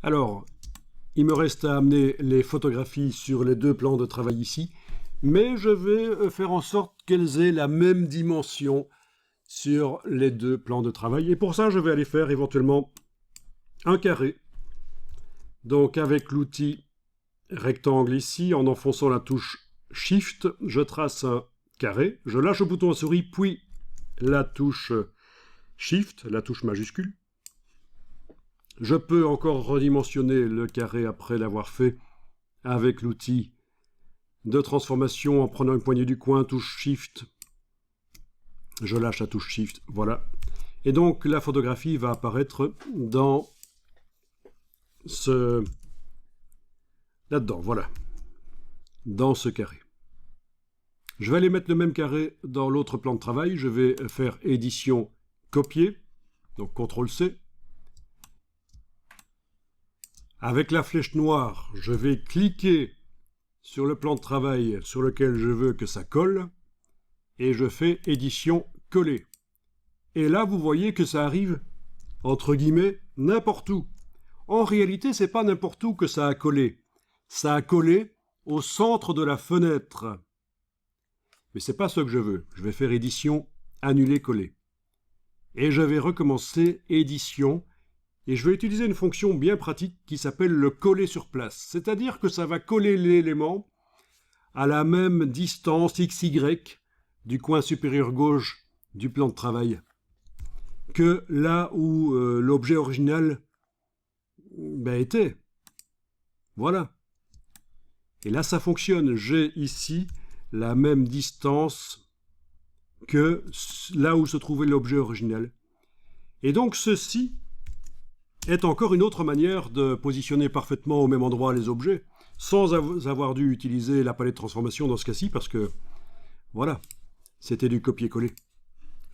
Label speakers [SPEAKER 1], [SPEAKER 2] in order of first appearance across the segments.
[SPEAKER 1] Alors, il me reste à amener les photographies sur les deux plans de travail ici, mais je vais faire en sorte qu'elles aient la même dimension sur les deux plans de travail. Et pour ça, je vais aller faire éventuellement un carré. Donc avec l'outil rectangle ici, en enfonçant la touche Shift, je trace un carré, je lâche le bouton à souris, puis la touche Shift, la touche majuscule. Je peux encore redimensionner le carré après l'avoir fait avec l'outil de transformation en prenant une poignée du coin, touche Shift. Je lâche la touche Shift, voilà. Et donc la photographie va apparaître dans ce... là-dedans, voilà. Dans ce carré. Je vais aller mettre le même carré dans l'autre plan de travail. Je vais faire édition, copier, donc CTRL-C. Avec la flèche noire, je vais cliquer sur le plan de travail sur lequel je veux que ça colle et je fais édition, coller. Et là, vous voyez que ça arrive, entre guillemets, n'importe où. En réalité, c'est pas n'importe où que ça a collé. Ça a collé au centre de la fenêtre. Mais c'est pas ce que je veux. Je vais faire édition, annuler, coller. Et je vais recommencer édition. Et je vais utiliser une fonction bien pratique qui s'appelle le coller sur place. C'est-à-dire que ça va coller l'élément à la même distance XY du coin supérieur gauche du plan de travail que là où l'objet original était. Voilà. Et là, ça fonctionne. J'ai ici la même distance que là où se trouvait l'objet original. Et donc, ceci est encore une autre manière de positionner parfaitement au même endroit les objets, sans avoir dû utiliser la palette de transformation dans ce cas-ci, parce que, voilà, c'était du copier-coller.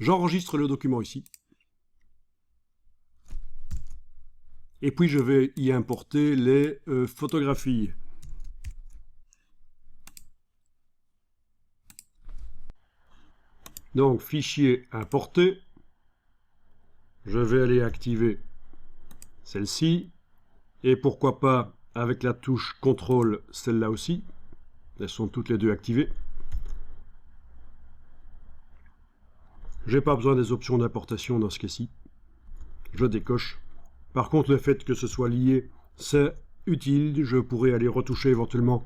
[SPEAKER 1] J'enregistre le document ici. Et puis je vais y importer les photographies. Donc, fichier importé. Je vais aller activer celle-ci. Et pourquoi pas, avec la touche CTRL, celle-là aussi. Elles sont toutes les deux activées. Je n'ai pas besoin des options d'importation dans ce cas-ci. Je décoche. Par contre, le fait que ce soit lié, c'est utile. Je pourrais aller retoucher éventuellement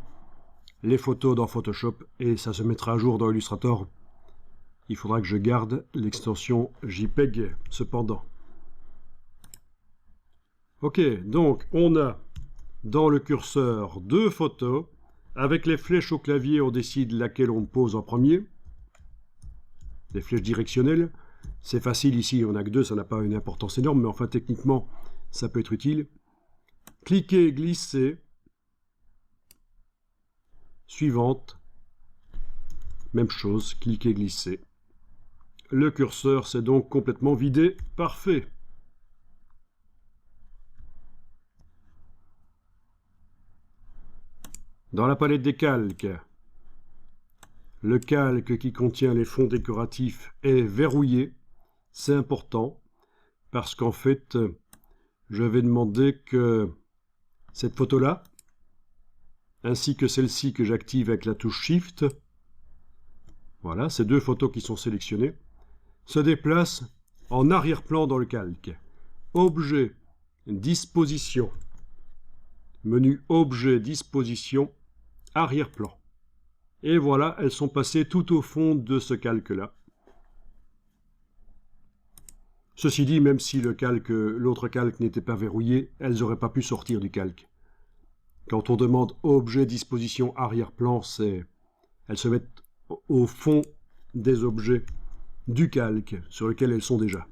[SPEAKER 1] les photos dans Photoshop et ça se mettra à jour dans Illustrator. Il faudra que je garde l'extension JPEG cependant. Ok, donc on a dans le curseur deux photos. Avec les flèches au clavier, on décide laquelle on pose en premier. Les flèches directionnelles. C'est facile ici, on n'a que deux, ça n'a pas une importance énorme, mais enfin techniquement, ça peut être utile. Cliquez, glissez. Suivante. Même chose, cliquez, glissez. Le curseur s'est donc complètement vidé. Parfait. Dans la palette des calques, le calque qui contient les fonds décoratifs est verrouillé. C'est important parce qu'en fait, je vais demander que cette photo-là, ainsi que celle-ci que j'active avec la touche Shift, voilà, ces deux photos qui sont sélectionnées, se déplacent en arrière-plan dans le calque. Objet, disposition, menu objet, disposition, arrière-plan. Et voilà, elles sont passées tout au fond de ce calque-là. Ceci dit, même si l'autre calque n'était pas verrouillé, elles n'auraient pas pu sortir du calque. Quand on demande objet, disposition, arrière-plan, elles se mettent au fond des objets du calque sur lequel elles sont déjà.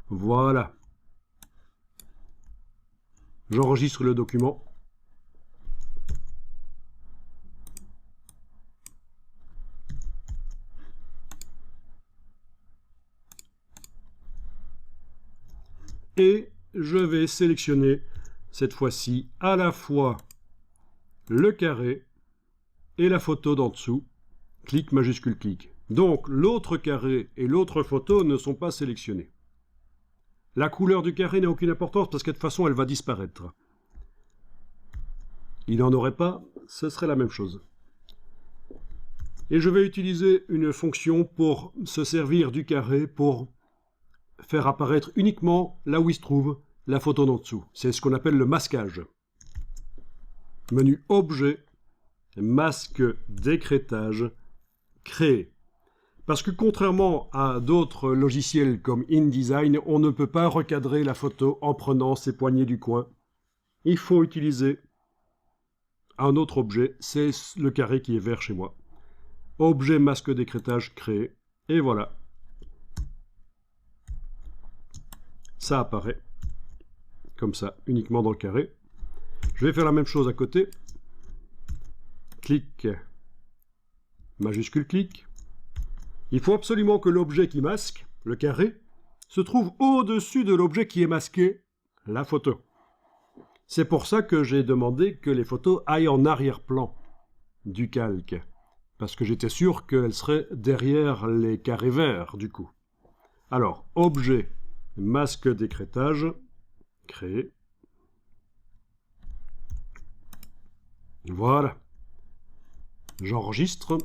[SPEAKER 1] Voilà. J'enregistre le document. Et je vais sélectionner cette fois-ci à la fois le carré et la photo d'en dessous. Clic, majuscule, clic. Donc l'autre carré et l'autre photo ne sont pas sélectionnés. La couleur du carré n'a aucune importance parce que de toute façon, elle va disparaître. Il n'en aurait pas, ce serait la même chose. Et je vais utiliser une fonction pour se servir du carré pour faire apparaître uniquement là où il se trouve la photo d'en dessous. C'est ce qu'on appelle le masquage. Menu Objet, masque d'écrêtage, créer. Parce que contrairement à d'autres logiciels comme InDesign, on ne peut pas recadrer la photo en prenant ses poignées du coin. Il faut utiliser un autre objet, c'est le carré qui est vert chez moi. Objet masque d'écrêtage créé, et voilà. Ça apparaît, comme ça, uniquement dans le carré. Je vais faire la même chose à côté. Clic, majuscule clic. Il faut absolument que l'objet qui masque, le carré, se trouve au-dessus de l'objet qui est masqué, la photo. C'est pour ça que j'ai demandé que les photos aillent en arrière-plan du calque, parce que j'étais sûr qu'elles seraient derrière les carrés verts, du coup. Alors, objet, masque d'écrêtage, créé. Voilà. J'enregistre.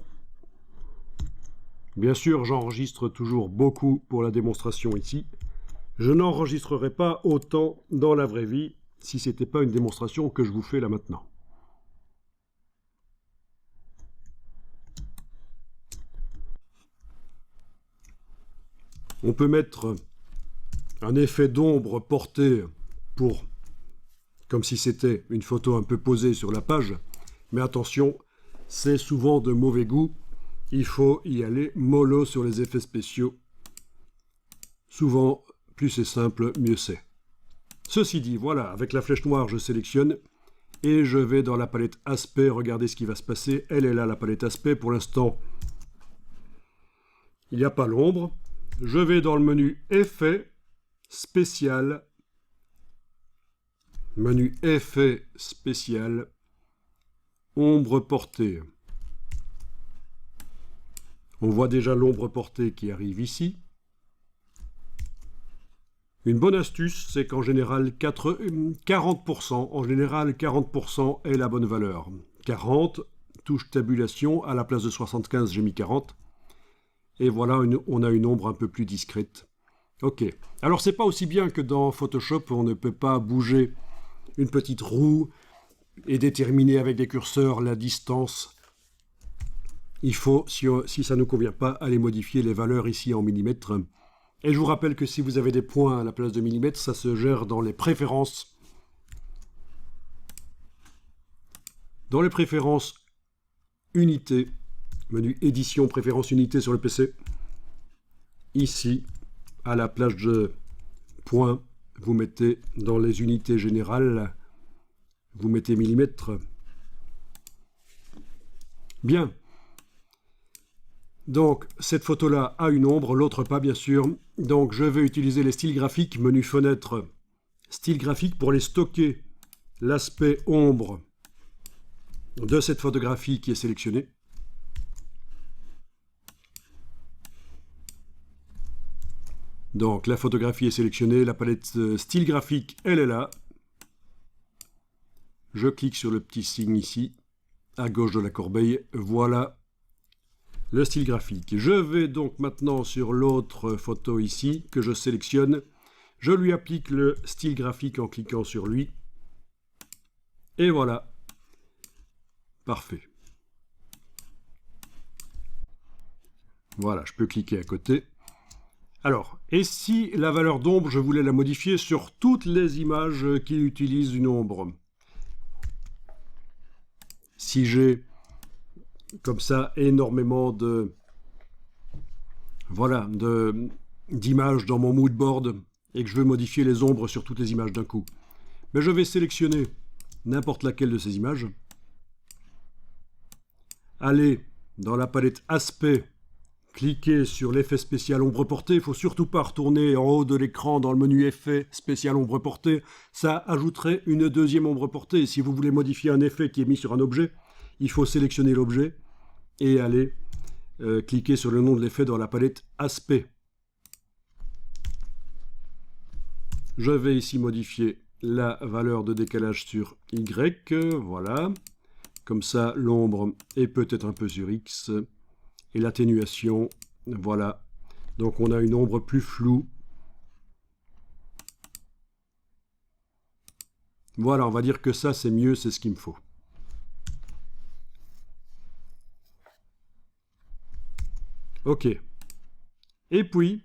[SPEAKER 1] Bien sûr, j'enregistre toujours beaucoup pour la démonstration ici. Je n'enregistrerai pas autant dans la vraie vie si ce n'était pas une démonstration que je vous fais là maintenant. On peut mettre un effet d'ombre porté pour, comme si c'était une photo un peu posée sur la page, mais attention, c'est souvent de mauvais goût. Il faut y aller mollo sur les effets spéciaux. Souvent, plus c'est simple, mieux c'est. Ceci dit, voilà, avec la flèche noire, je sélectionne et je vais dans la palette aspect, regarder ce qui va se passer. Elle est là, la palette aspect. Pour l'instant, il n'y a pas l'ombre. Je vais dans le menu effet, spécial. Menu effet, spécial. Ombre portée. On voit déjà l'ombre portée qui arrive ici. Une bonne astuce, c'est qu'en général, 40%, en général, 40% est la bonne valeur. 40, touche tabulation, à la place de 75, j'ai mis 40. Et voilà, on a une ombre un peu plus discrète. Ok. Alors, c'est pas aussi bien que dans Photoshop, on ne peut pas bouger une petite roue et déterminer avec des curseurs la distance. Il faut, si ça ne nous convient pas, aller modifier les valeurs ici en millimètres. Et je vous rappelle que si vous avez des points à la place de millimètres, ça se gère dans les préférences. Dans les préférences unités, menu édition, préférences unités sur le PC. Ici, à la place de points, vous mettez dans les unités générales, vous mettez millimètres. Bien. Donc, cette photo-là a une ombre, l'autre pas, bien sûr. Donc, je vais utiliser les styles graphiques, menu fenêtre, style graphique, pour aller stocker l'aspect ombre de cette photographie qui est sélectionnée. Donc, la photographie est sélectionnée, la palette style graphique, elle est là. Je clique sur le petit signe ici, à gauche de la corbeille. Voilà le style graphique. Je vais donc maintenant sur l'autre photo ici, que je sélectionne. Je lui applique le style graphique en cliquant sur lui. Et voilà. Parfait. Voilà, je peux cliquer à côté. Alors, et si la valeur d'ombre, je voulais la modifier sur toutes les images qui utilisent une ombre? Si j'ai comme ça énormément d'images dans mon mood board et que je veux modifier les ombres sur toutes les images d'un coup, mais je vais sélectionner n'importe laquelle de ces images, aller dans la palette aspect, cliquer sur l'effet spécial ombre portée. Il ne faut surtout pas retourner en haut de l'écran dans le menu effet spécial ombre portée, ça ajouterait une deuxième ombre portée. Si vous voulez modifier un effet qui est mis sur un objet, il faut sélectionner l'objet et aller cliquer sur le nom de l'effet dans la palette aspect. Je vais ici modifier la valeur de décalage sur Y, voilà. Comme ça, l'ombre est peut-être un peu sur X. Et l'atténuation, voilà. Donc on a une ombre plus floue. Voilà, on va dire que ça c'est mieux, c'est ce qu'il me faut. Ok. Et puis,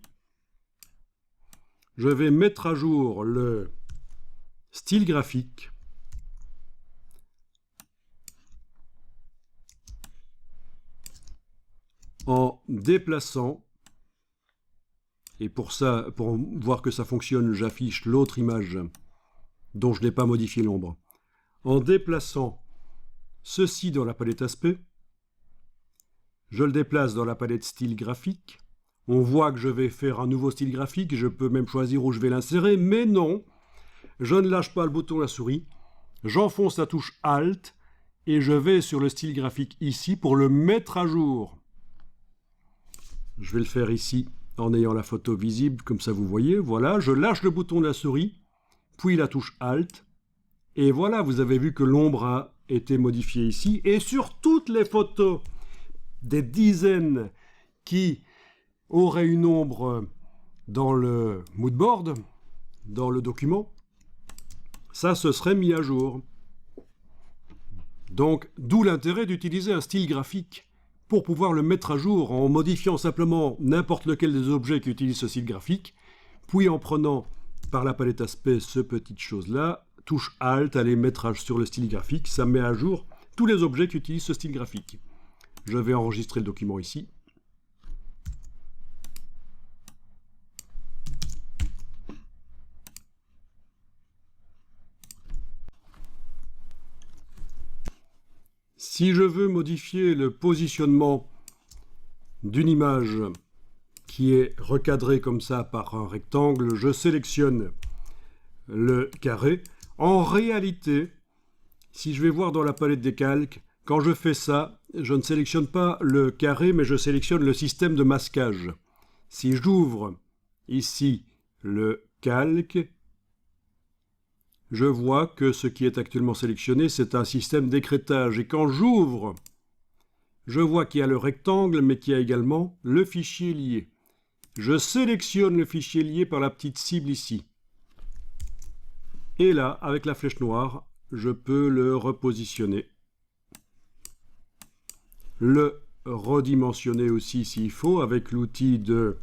[SPEAKER 1] je vais mettre à jour le style graphique. En déplaçant, et pour ça, pour voir que ça fonctionne, j'affiche l'autre image dont je n'ai pas modifié l'ombre. En déplaçant ceci dans la palette aspect, je le déplace dans la palette style graphique. On voit que je vais faire un nouveau style graphique, je peux même choisir où je vais l'insérer, mais non, je ne lâche pas le bouton de la souris, j'enfonce la touche Alt et je vais sur le style graphique ici pour le mettre à jour. Je vais le faire ici en ayant la photo visible, comme ça vous voyez, voilà, je lâche le bouton de la souris, puis la touche Alt, et voilà, vous avez vu que l'ombre a été modifiée ici, et sur toutes les photos, des dizaines qui auraient une ombre dans le moodboard, dans le document, ça se serait mis à jour. Donc, d'où l'intérêt d'utiliser un style graphique pour pouvoir le mettre à jour en modifiant simplement n'importe lequel des objets qui utilisent ce style graphique, puis en prenant par la palette aspect ce petite chose-là, touche Alt, aller mettre sur le style graphique, ça met à jour tous les objets qui utilisent ce style graphique. Je vais enregistrer le document ici. Si je veux modifier le positionnement d'une image qui est recadrée comme ça par un rectangle, je sélectionne le carré. En réalité, si je vais voir dans la palette des calques, quand je fais ça, je ne sélectionne pas le carré, mais je sélectionne le système de masquage. Si j'ouvre ici le calque, je vois que ce qui est actuellement sélectionné, c'est un système d'écrêtage. Et quand j'ouvre, je vois qu'il y a le rectangle, mais qu'il y a également le fichier lié. Je sélectionne le fichier lié par la petite cible ici. Et là, avec la flèche noire, je peux le repositionner. Le redimensionner aussi s'il faut, avec l'outil de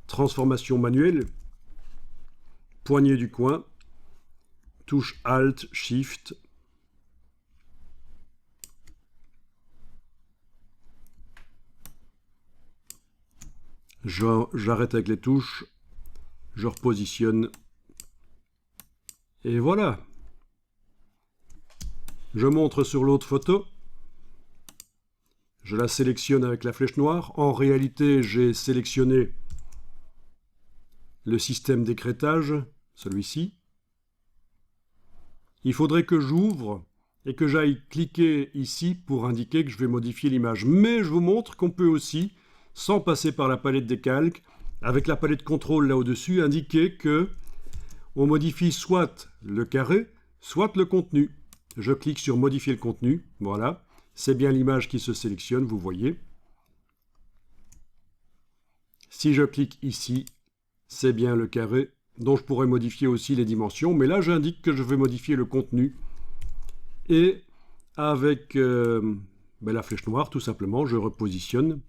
[SPEAKER 1] transformation manuelle. Poignée du coin. Touche Alt, Shift. J'arrête avec les touches. Je repositionne. Et voilà. Je montre sur l'autre photo. Je la sélectionne avec la flèche noire. En réalité, j'ai sélectionné le système d'écrêtage, celui-ci. Il faudrait que j'ouvre et que j'aille cliquer ici pour indiquer que je vais modifier l'image. Mais je vous montre qu'on peut aussi, sans passer par la palette des calques, avec la palette contrôle là au-dessus, indiquer que on modifie soit le carré, soit le contenu. Je clique sur modifier le contenu, voilà. C'est bien l'image qui se sélectionne, vous voyez. Si je clique ici, c'est bien le carré, dont je pourrais modifier aussi les dimensions, mais là j'indique que je vais modifier le contenu. Et avec la flèche noire, tout simplement, je repositionne.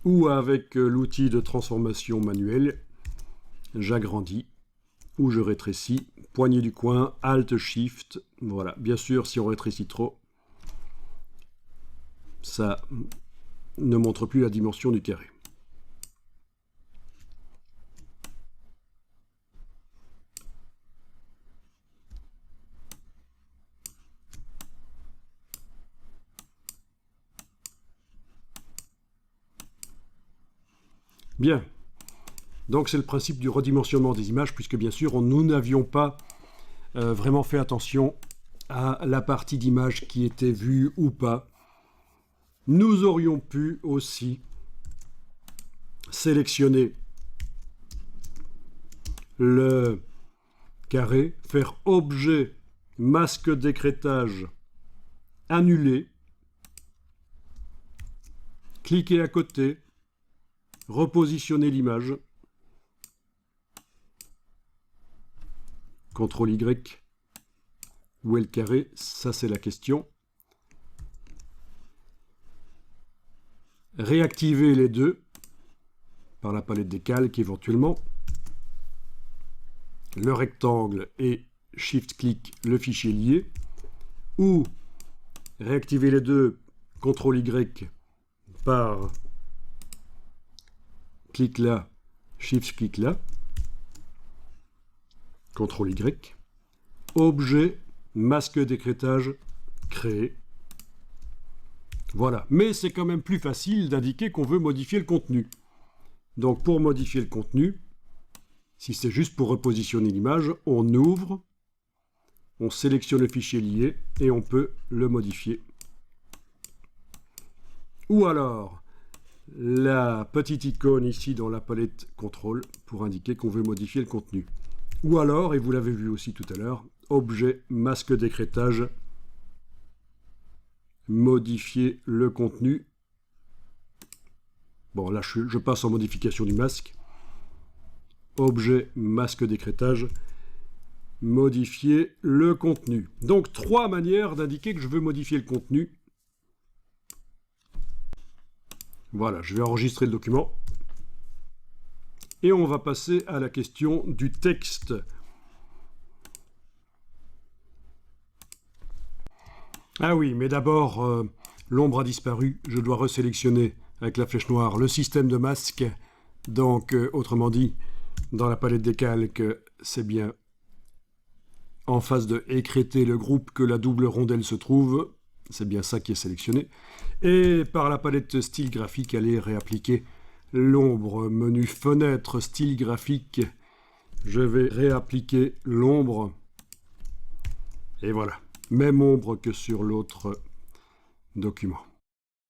[SPEAKER 1] Ou avec l'outil de transformation manuelle, j'agrandis, ou je rétrécis, poignée du coin, Alt, Shift, voilà. Bien sûr, si on rétrécit trop, ça ne montre plus la dimension du carré. Bien. Donc c'est le principe du redimensionnement des images, puisque bien sûr, nous n'avions pas vraiment fait attention à la partie d'image qui était vue ou pas. Nous aurions pu aussi sélectionner le carré, faire objet, masque d'écrêtage, annuler, cliquer à côté, repositionner l'image, CTRL Y, où est le carré? Ça c'est la question. Réactiver les deux par la palette des calques éventuellement. Le rectangle et Shift-clic le fichier lié. Ou réactiver les deux, CTRL Y par clic là, Shift-clic là. CTRL Y. Objet, masque d'écrêtage, créer. Voilà. Mais c'est quand même plus facile d'indiquer qu'on veut modifier le contenu. Donc pour modifier le contenu, si c'est juste pour repositionner l'image, on ouvre, on sélectionne le fichier lié et on peut le modifier. Ou alors, la petite icône ici dans la palette contrôle pour indiquer qu'on veut modifier le contenu. Ou alors, et vous l'avez vu aussi tout à l'heure, objet, masque d'écrêtage, modifier le contenu. Bon, là, je passe en modification du masque. Objet, masque d'écrêtage, modifier le contenu. Donc, 3 manières d'indiquer que je veux modifier le contenu. Voilà, je vais enregistrer le document. Et on va passer à la question du texte. Ah oui, mais d'abord, l'ombre a disparu. Je dois resélectionner avec la flèche noire le système de masque. Donc, autrement dit, dans la palette des calques, c'est bien en face de écrêter le groupe que la double rondelle se trouve. C'est bien ça qui est sélectionné. Et par la palette style graphique, aller réappliquer l'ombre. Menu fenêtre, style graphique. Je vais réappliquer l'ombre. Et voilà. Même ombre que sur l'autre document.